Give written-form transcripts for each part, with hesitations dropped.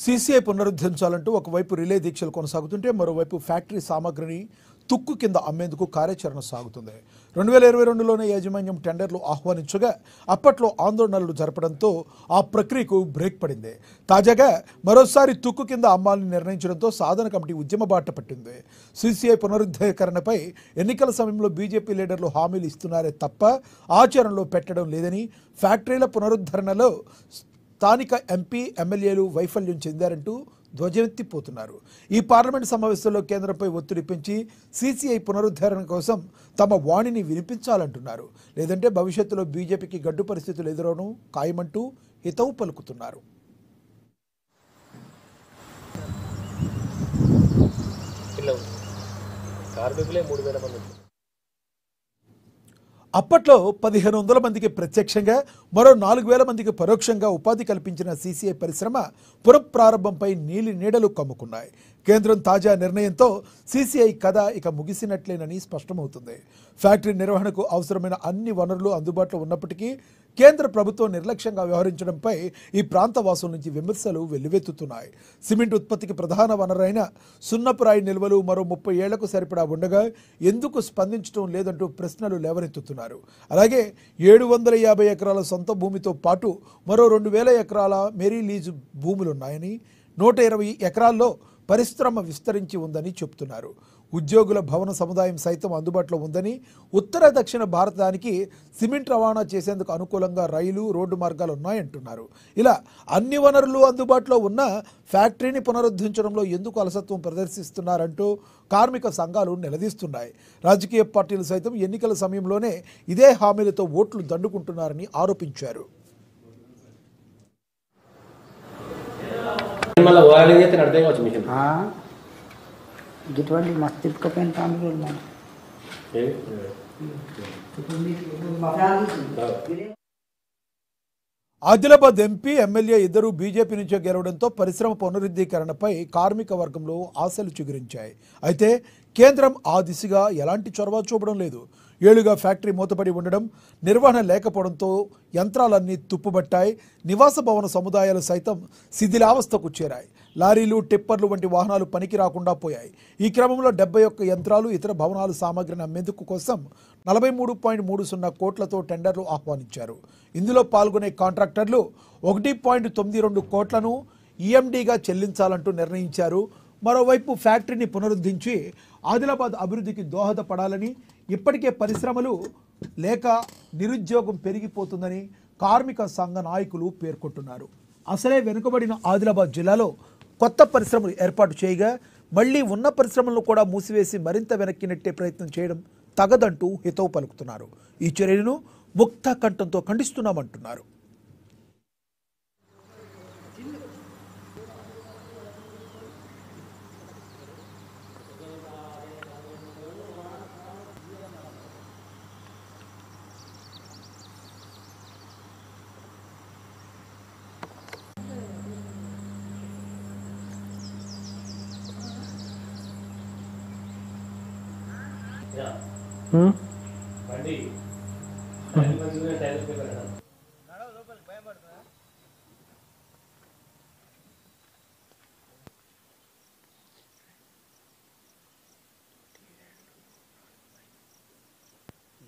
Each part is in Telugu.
సీసీఐ పునరుద్ధరించాలంటూ ఒకవైపు రిలే దీక్షలు కొనసాగుతుంటే మరోవైపు ఫ్యాక్టరీ సామగ్రిని తుక్కు కింద అమ్మేందుకు కార్యాచరణ సాగుతుంది. 2022లోనే యాజమాన్యం టెండర్లు ఆహ్వానించగా అప్పట్లో ఆందోళనలు జరపడంతో ఆ ప్రక్రియకు బ్రేక్ పడింది. తాజాగా మరోసారి తుక్కు కింద అమ్మాలని నిర్ణయించడంతో సాధన కమిటీ ఉద్యమ బాట పట్టింది. సీసీఐ పునరుద్ధరణపై ఎన్నికల సమయంలో బీజేపీ లీడర్లు హామీలు ఇస్తున్నారే తప్ప ఆచరణలో పెట్టడం లేదని, ఫ్యాక్టరీల పునరుద్ధరణలో స్థానిక ఎంపీ ఎమ్మెల్యేలు వైఫల్యం చెందారంటూ ధ్వజమెత్తిపోతున్నారు. ఈ పార్లమెంట్ సమావేశంలో కేంద్రంపై ఒత్తిడి పెంచి సీసీఐ పునరుద్ధరణ కోసం తమ వాణిని వినిపించాలంటున్నారు. లేదంటే భవిష్యత్తులో బీజేపీకి గడ్డు పరిస్థితులు ఎదురవడం ఖాయమంటూ హితవు పలుకుతున్నారు. అప్పట్లో 1500 మందికి ప్రత్యక్షంగా మరో 4000 మందికి పరోక్షంగా ఉపాధి కల్పించిన సీసీఐ పరిశ్రమ పునఃప్రారంభంపై నీలి నీడలు కమ్ముకున్నాయి. కేంద్రం తాజా నిర్ణయంతో సీసీఐ కథ ఇక ముగిసినట్లేనని స్పష్టమవుతుంది. ఫ్యాక్టరీ నిర్వహణకు అవసరమైన అన్ని వనరులు అందుబాటులో ఉన్నప్పటికీ కేంద్ర ప్రభుత్వం నిర్లక్ష్యంగా వ్యవహరించడంపై ఈ ప్రాంతవాసుల నుంచి విమర్శలు వెల్లువెత్తుతున్నాయి. సిమెంట్ ఉత్పత్తికి ప్రధాన వనరైన సున్నపురాయి నిల్వలు మరో 30 ఏళ్లకు సరిపడా ఉండగా ఎందుకు స్పందించడం లేదంటూ ప్రశ్నలు లేవనెత్తుతున్నారు. అలాగే 750 ఎకరాల సొంత భూమితో పాటు మరో 2000 ఎకరాల మెరీ లీజు భూములున్నాయని, 120 ఎకరాల్లో పరిశ్రమ విస్తరించి ఉందని చెబుతున్నారు. ఉద్యోగుల భవన సముదాయం సైతం అందుబాటులో ఉందని, ఉత్తర దక్షిణ భారతానికి సిమెంట్ రవాణా చేసేందుకు అనుకూలంగా రైలు, రోడ్డు మార్గాలు ఉన్నాయంటున్నారు. ఇలా అన్ని వనరులు అందుబాటులో ఉన్న ఫ్యాక్టరీని పునరుద్ధరించడంలో ఎందుకు అలసత్వం ప్రదర్శిస్తున్నారంటూ కార్మిక సంఘాలు నిలదీస్తున్నాయి. రాజకీయ పార్టీలు సైతం ఎన్నికల సమయంలోనే ఇదే హామీలతో ఓట్లు దండుకుంటున్నారని ఆరోపించారు. ఆదిలాబాద్ ఎంపీ ఎమ్మెల్యే ఇద్దరు బీజేపీ నుంచే గెలవడంతో పరిశ్రమ పునరుద్ధీకరణపై కార్మిక వర్గంలో ఆశలు చిగురించాయి. అయితే కేంద్రం ఆ దిశగా ఎలాంటి చొరవ చూపడం లేదు. ఏళ్లుగా ఫ్యాక్టరీ మూతపడి ఉండడం, నిర్వహణ లేకపోవడంతో యంత్రాలన్నీ తుప్పుబట్టాయి. నివాస భవన సముదాయాలు సైతం శిథిలావస్థకు చేరాయి. లారీలు, టిప్పర్లు వంటి వాహనాలు పనికి రాకుండా పోయాయి. ఈ క్రమంలో 71 యంత్రాలు, ఇతర భవనాలు సామగ్రిని అమ్మేందుకు కోసం 43.30 కోట్లతో టెండర్లు ఆహ్వానించారు. ఇందులో పాల్గొనే కాంట్రాక్టర్లు 1.92 కోట్లను ఈఎండీగా చెల్లించాలంటూ నిర్ణయించారు. మరోవైపు ఫ్యాక్టరీని పునరుద్ధరించి ఆదిలాబాద్ అభివృద్ధికి దోహదపడాలని, ఇప్పటికే పరిశ్రమలు లేక నిరుద్యోగం పెరిగిపోతుందని కార్మిక సంఘ నాయకులు పేర్కొంటున్నారు. అసలే వెనుకబడిన ఆదిలాబాద్ జిల్లాలో కొత్త పరిశ్రమలు ఏర్పాటు చేయగా మళ్లీ ఉన్న పరిశ్రమలను కూడా మూసివేసి మరింత వెనక్కి నెట్టే ప్రయత్నం చేయడం తగదంటూ హితవు పలుకుతున్నారు. ఈ చర్యను ముక్త కంఠంతో ఖండిస్తున్నామంటున్నారు.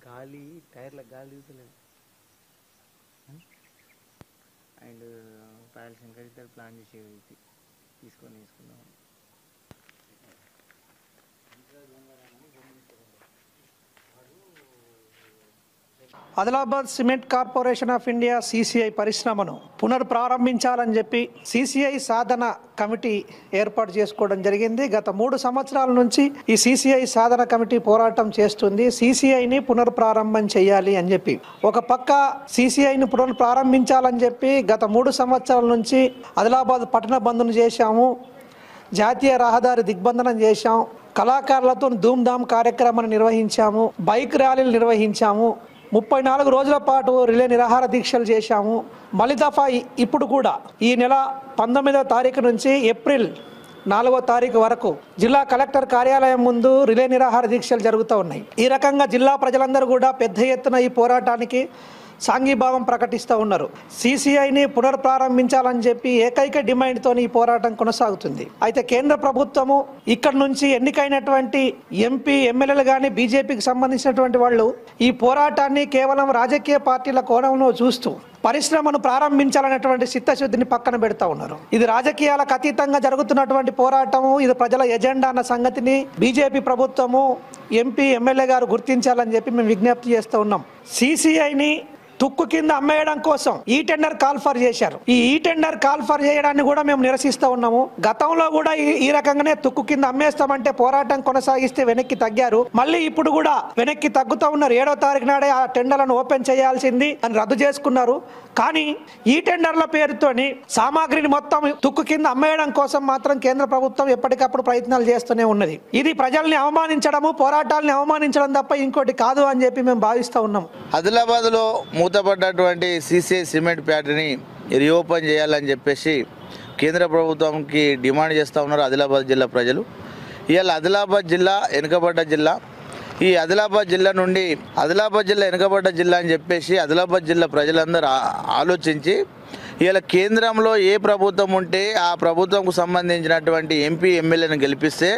గాలి టైర్ల గాలి తీసలేదు. అండ్ పాయల్ శంకర్ ఇద్దరు ప్లాన్ చేసేది తీసుకున్నాం. Adilabad cement corporation of India CCI పరిశ్రమను పునర్ప్రారంభించాలని చెప్పి సీసీఐ సాధన కమిటీ ఏర్పాటు చేసుకోవడం జరిగింది. గత 3 సంవత్సరాల నుంచి ఈ సీసీఐ సాధన కమిటీ పోరాటం చేస్తుంది. సీసీఐని పునర్ప్రారంభం చేయాలి అని చెప్పి, ఒక పక్క సీసీఐని పునర్ప్రారంభించాలని చెప్పి గత 3 సంవత్సరాల నుంచి ఆదిలాబాద్ పట్టణ బంద్ను చేశాము, జాతీయ రహదారి దిగ్బంధనం చేశాం, కళాకారులతో ధూమ్ధామ్ కార్యక్రమాన్ని నిర్వహించాము, బైక్ ర్యాలీలు నిర్వహించాము, 34 రోజుల పాటు రిలే నిరాహార దీక్షలు చేశాము. మళ్ళీ దఫా ఇప్పుడు కూడా ఈ నెల 19వ తారీఖు నుంచి ఏప్రిల్ 4వ తారీఖు వరకు జిల్లా కలెక్టర్ కార్యాలయం ముందు రిలే నిరాహార దీక్షలు జరుగుతూ ఉన్నాయి. ఈ రకంగా జిల్లా ప్రజలందరూ కూడా పెద్ద ఎత్తున ఈ పోరాటానికి సాంఘీభావం ప్రకటిస్తూ ఉన్నారు. సిసిఐని పునర్ప్రారంభించాలని చెప్పి ఏకైక డిమాండ్తో ఈ పోరాటం కొనసాగుతుంది. అయితే కేంద్ర ప్రభుత్వము ఇక్కడ నుంచి ఎన్నికైనటువంటి ఎంపీ ఎమ్మెల్యేలు కానీ బీజేపీకి సంబంధించినటువంటి వాళ్ళు ఈ పోరాటాన్ని కేవలం రాజకీయ పార్టీల కోణంలో చూస్తూ పరిశ్రమను ప్రారంభించాలనేటువంటి చిత్తశుద్ధిని పక్కన పెడతా ఉన్నారు. ఇది రాజకీయాలకు అతీతంగా జరుగుతున్నటువంటి పోరాటము, ఇది ప్రజల ఎజెండా అన్న సంగతిని బీజేపీ ప్రభుత్వము ఎంపీ ఎమ్మెల్యే గారు గుర్తించాలని చెప్పి మేము విజ్ఞప్తి చేస్తూ ఉన్నాం. సిసిఐని తుక్కు కింద అమ్మేయడం కోసం ఈ టెండర్ కాల్ ఫర్ చేశారు. ఈ టెండర్ కాల్ ఫర్ చేయడాన్ని కూడా మేము నిరసిస్తూ ఉన్నాము. గతంలో కూడా ఈ రకంగానే తుక్కు కింద అమ్మేస్తామంటే పోరాటం కొనసాగిస్తే వెనక్కి తగ్గారు. మళ్ళీ ఇప్పుడు కూడా వెనక్కి తగ్గుతూ ఉన్నారు. 7వ తారీఖు నాడే ఆ టెండర్లను ఓపెన్ చేయాల్సింది అని రద్దు చేసుకున్నారు. కానీ ఈ టెండర్ల పేరుతోని సామాగ్రిని మొత్తం తుక్కు కింద అమ్మేయడం కోసం మాత్రం కేంద్ర ప్రభుత్వం ఎప్పటికప్పుడు ప్రయత్నాలు చేస్తూనే ఉన్నది. ఇది ప్రజల్ని అవమానించడము, పోరాటాలని అవమానించడం తప్ప ఇంకోటి కాదు అని చెప్పి మేము భావిస్తూ ఉన్నాము. ఆదిలాబాద్లో మూతపడ్డటువంటి సిసిఐ సిమెంట్ ఫ్యాక్టరీని రీఓపెన్ చేయాలని చెప్పేసి కేంద్ర ప్రభుత్వంకి డిమాండ్ చేస్తూ ఉన్నారు ఆదిలాబాద్ జిల్లా ప్రజలు. ఇవాళ ఆదిలాబాద్ జిల్లా వెనుకబడ్డ జిల్లా. ఈ ఆదిలాబాద్ జిల్లా నుండి ఆదిలాబాద్ జిల్లా వెనుకబడ్డ జిల్లా అని చెప్పేసి ఆదిలాబాద్ జిల్లా ప్రజలందరూ ఆలోచించి ఇలా కేంద్రంలో ఏ ప్రభుత్వం ఉంటే ఆ ప్రభుత్వంకు సంబంధించినటువంటి ఎంపీ ఎమ్మెల్యేను గెలిపిస్తే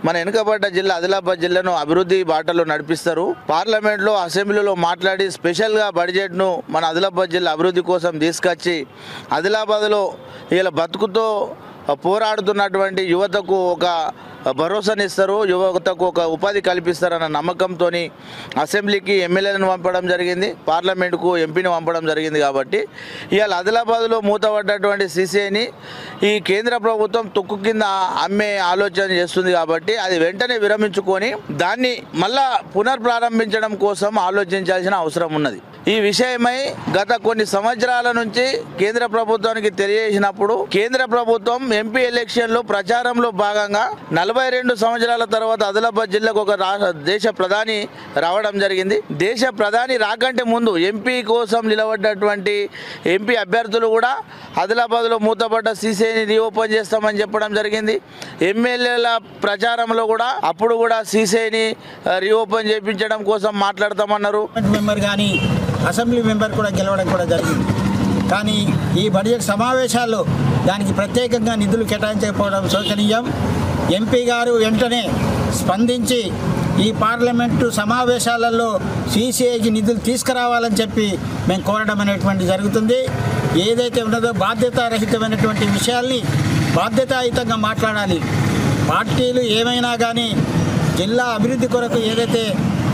మన వెనుకబడ్డ జిల్లా ఆదిలాబాద్ జిల్లాను అభివృద్ధి బాటలో నడిపిస్తారు. పార్లమెంట్లో అసెంబ్లీలో మాట్లాడి స్పెషల్గా బడ్జెట్ను మన ఆదిలాబాద్ జిల్లా అభివృద్ధి కోసం తీసుకొచ్చి ఆదిలాబాద్లో ఇలా బతుకుతో పోరాడుతున్నటువంటి యువతకు ఒక భరోసానిస్తారు, యువతకు ఒక ఉపాధి కల్పిస్తారన్న నమ్మకంతో అసెంబ్లీకి ఎమ్మెల్యేలను పంపడం జరిగింది, పార్లమెంటుకు ఎంపీని పంపడం జరిగింది. కాబట్టి ఇవాళ ఆదిలాబాద్లో మూతపడ్డటువంటి సిసిఐని ఈ కేంద్ర ప్రభుత్వం తుక్కు కింద అమ్మే ఆలోచన చేస్తుంది. కాబట్టి అది వెంటనే విరమించుకొని దాన్ని మళ్ళా పునర్ప్రారంభించడం కోసం ఆలోచించాల్సిన అవసరం ఉన్నది. ఈ విషయమై గత కొన్ని సంవత్సరాల నుంచి కేంద్ర ప్రభుత్వానికి తెలియజేసినప్పుడు కేంద్ర ప్రభుత్వం ఎంపీ ఎలక్షన్లో ప్రచారంలో భాగంగా 42 సంవత్సరాల తర్వాత ఆదిలాబాద్ జిల్లాకు ఒక దేశ ప్రధాని రావడం జరిగింది. దేశ ప్రధాని రాకంటే ముందు ఎంపీ కోసం నిలబడ్డటువంటి ఎంపీ అభ్యర్థులు కూడా ఆదిలాబాద్లో మూతపడ్డ సిసిఐని రీఓపెన్ చేస్తామని చెప్పడం జరిగింది. ఎమ్మెల్యేల ప్రచారంలో కూడా అప్పుడు కూడా సిసిఐని రీఓపెన్ చేయించడం కోసం మాట్లాడతామన్నారు. మెంబర్ కానీ అసెంబ్లీ మెంబర్ కూడా గెలవడం కూడా జరిగింది. కానీ ఈ బడ్జెట్ సమావేశాల్లో దానికి ప్రత్యేకంగా నిధులు కేటాయించకపోవడం శోచనీయం. ఎంపీ గారు వెంటనే స్పందించి ఈ పార్లమెంటు సమావేశాలలో సిసిఐకి నిధులు తీసుకురావాలని చెప్పి మేము కోరడం అనేటువంటి జరుగుతుంది. ఏదైతే ఉన్నదో బాధ్యతారహితమైనటువంటి విషయాల్ని బాధ్యతాయుతంగా మాట్లాడాలి. పార్టీలు ఏమైనా కానీ జిల్లా అభివృద్ధి కొరకు ఏదైతే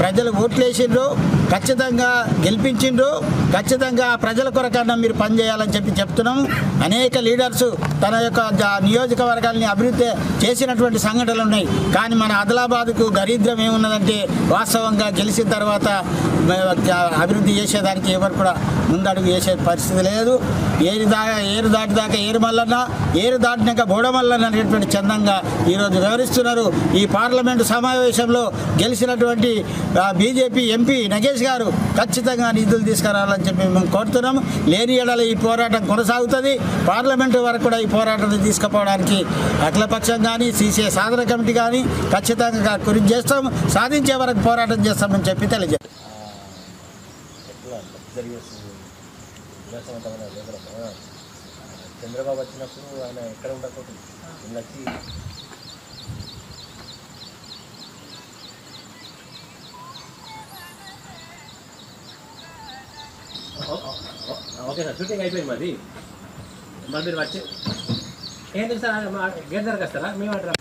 ప్రజలు ఓట్లేసిండ్రో ఖచ్చితంగా గెలిపించిండ్రో ఖచ్చితంగా ప్రజల కొరకన్నా మీరు పనిచేయాలని చెప్పి చెప్తున్నాము. అనేక లీడర్స్ తన యొక్క నియోజకవర్గాల్ని అభివృద్ధి చేసినటువంటి సంఘటనలు ఉన్నాయి. కానీ మన ఆదిలాబాద్కు దరిద్రం ఏమున్నదంటే వాస్తవంగా గెలిచిన తర్వాత అభివృద్ధి చేసేదానికి ఎవరు కూడా ముందడుగు వేసే పరిస్థితి లేదు. ఏరు దాటిదాకా ఏరు మల్లన్న, ఏరు దాటినాక బోడమల్లన్న అనేటువంటి చందంగా ఈరోజు వివరిస్తున్నారు. ఈ పార్లమెంటు సమావేశంలో గెలిచినటువంటి బీజేపీ ఎంపీ నగేష్ గారు ఖచ్చితంగా నిధులు తీసుకురావాలని చెప్పి మేము కోరుతున్నాము. లేని ఏడాది ఈ పోరాటం కొనసాగుతుంది. పార్లమెంటు వరకు కూడా ఈ పోరాటాన్ని తీసుకుపోవడానికి అఖిలపక్షం కానీ సిసిఐ సాధన కమిటీ కానీ ఖచ్చితంగా కృషి చేస్తాం. సాధించే వరకు పోరాటం చేస్తామని చెప్పి తెలియజేస్తాం. చంద్రబాబు వచ్చినప్పుడు ఆయన ఎక్కడ ఉండకపోతుంది వచ్చి ఓకే సార్ షూటింగ్ అయిపోయింది మాది. మరి మీరు వచ్చి ఏంటి సార్ గేట్ దగ్గరకు వస్తారా? మేము అంటారా